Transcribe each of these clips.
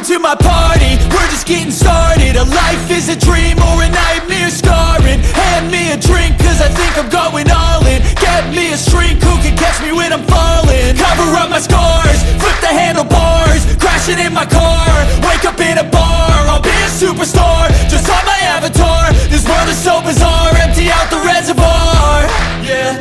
to my party, we're just getting started. A life is a dream or a nightmare scarring. Hand me a drink cause I think I'm going all in. Get me a shrink who can catch me when I'm falling. Cover up my scars, flip the handlebars, crashing in my car, wake up in a bar. I'll be a superstar, just on my avatar. This world is so bizarre, empty out the reservoir. Yeah,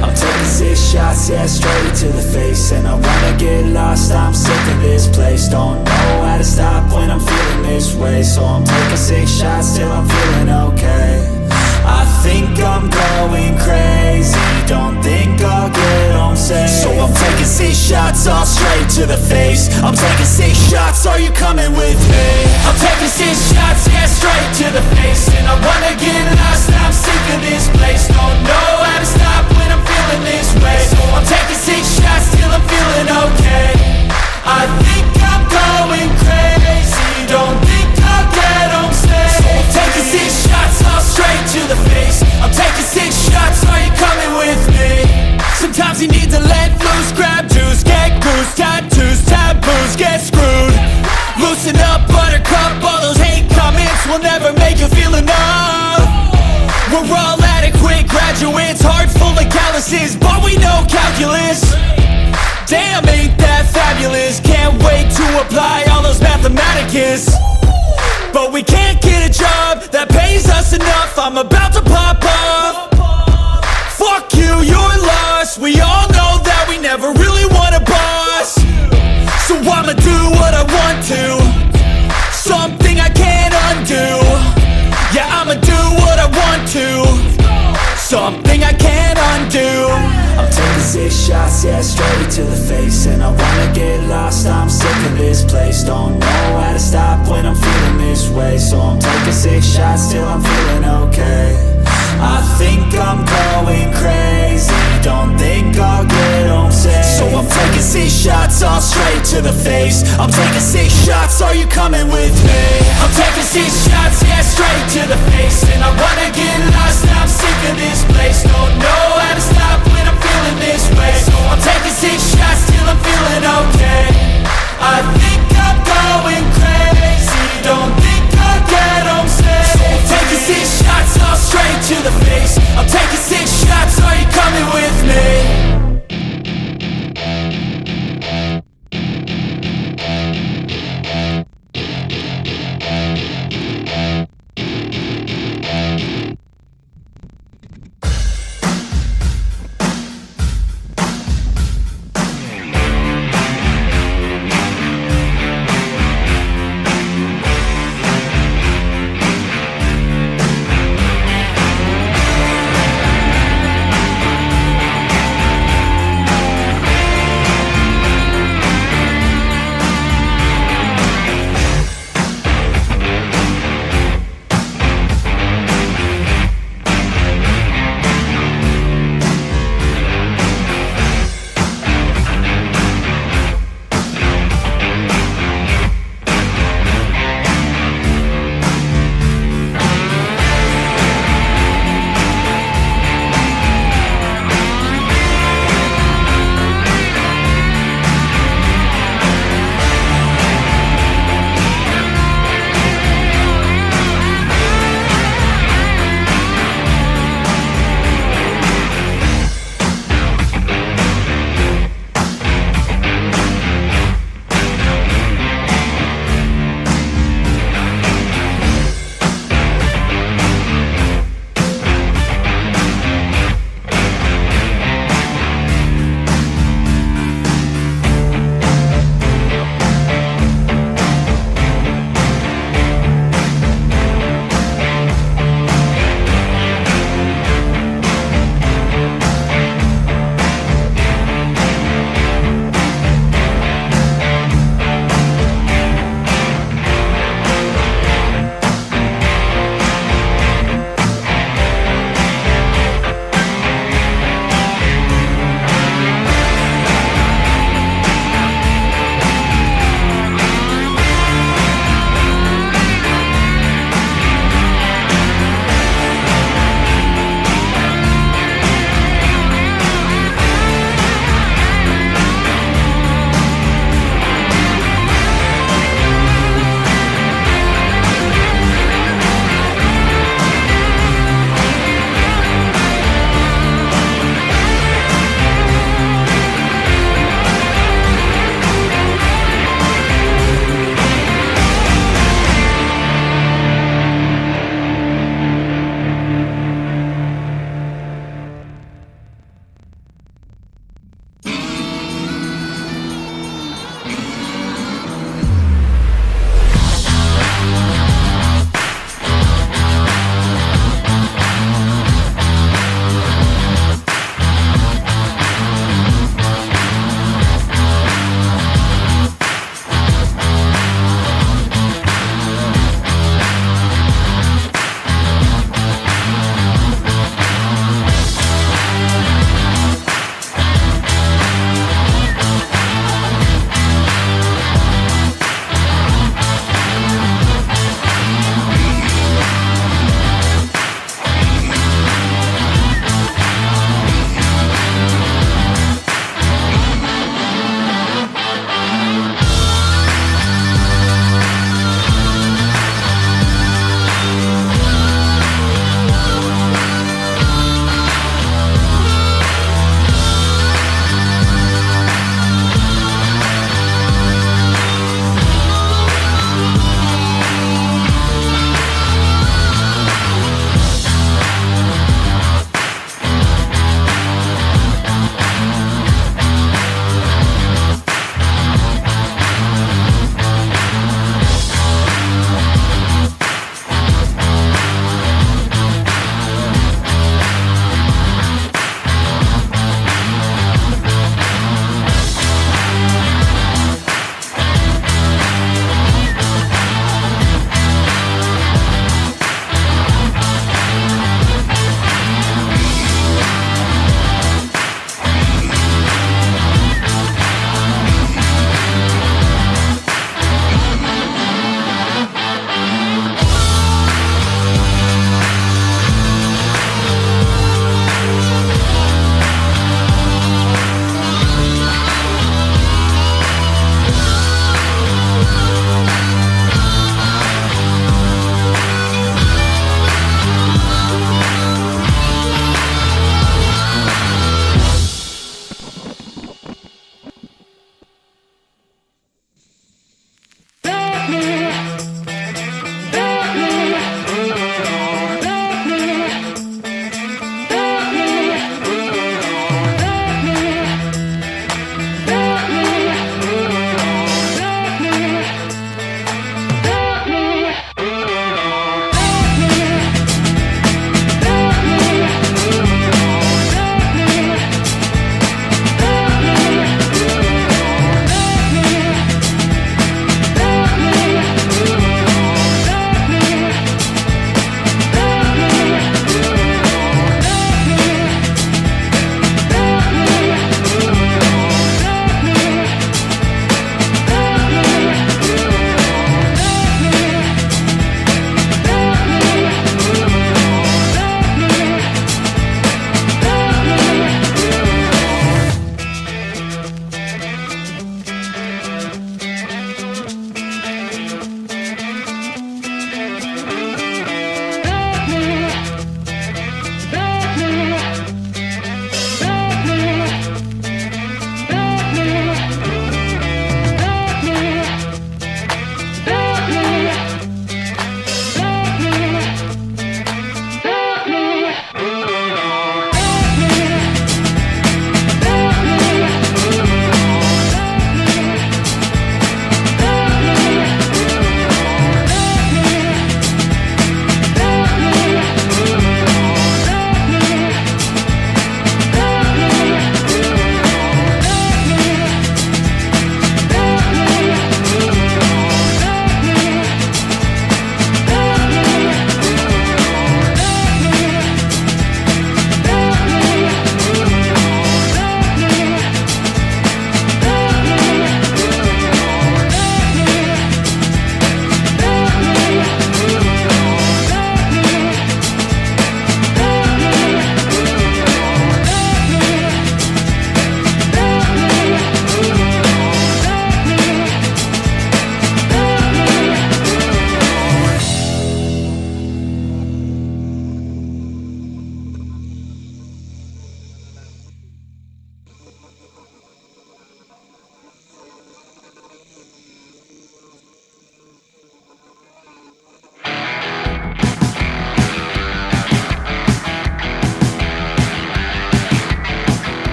I'm taking 6 shots, yeah, straight to the face. And I wanna get lost, I'm sick of this place. Don't know how to stop when I'm feeling this way. So I'm taking 6 shots till I'm feeling okay. I think I'm going crazy, don't think I'll get home safe. So I'm taking 6 shots, all straight to the face. I'm taking 6 shots, are you coming with me? I'm taking 6 shots, yeah, straight to the face. And I wanna get lost, I'm sick of this place. Don't know how to stop when I'm feeling this way. So I'm taking 6 shots till I'm feeling okay. I think I'm going crazy, don't think I'll get home safe. So I'm taking 6 shots, all straight to the face. I'm taking 6 shots, are you coming with me? Sometimes you need to let loose, grab juice, get goose, tattoos, taboos, get screwed. Loosen up, buttercup, all those hate comments will never make you feel enough. We're all adequate graduates, heart full of calluses, but we know calculus. Damn, ain't that fabulous? Can't wait to apply all those mathematicus. But we can't get a job that pays us enough. I'm about to pop off. Fuck you, you're lost. We all know that we never really want a boss. So I'ma do what I want to, something I can't undo. Yeah, I'ma do what I want to, something I can't undo. I'm taking 6 shots, yeah, straight to the face. And I wanna get lost, I'm sick of this place. Don't know how to stop when I'm feeling this way. So I'm taking 6 shots till I'm feeling okay. I think I'm going crazy, don't think I'll get home safe. So I'm taking 6 shots, all straight to the face. I'm taking 6 shots, are you coming with me? I'm taking 6 shots, yeah, straight to the face. And I wanna get lost, I'm sick of this place. Don't know how to stop when I'm feeling this way. So I'm taking 6 shots till I'm feeling okay. I think I'm